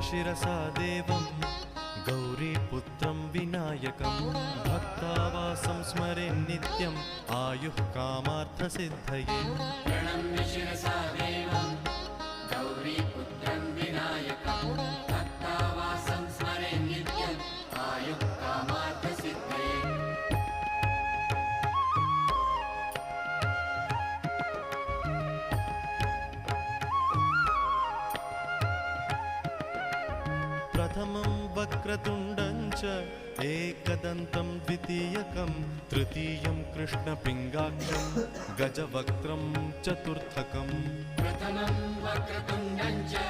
शिरसा देवं गौरीपुत्रं विनायकं भक्तावासं स्मरे नित्यम् आयुः कामार्थसिद्धये। प्रणम्य शिरसा देवं गौरीपुत्रं विनायकं भक्तावासं स्मरे नित्यम् आयुः कामार्थसिद्धये। प्रथमं वक्रतुण्डं च एकदन्तं द्वितीयकं तृतीयं कृष्णपिङ्गाक्षं गजवक्त्रं चतुर्थकम्। प्रथमं वक्रतुण्डं च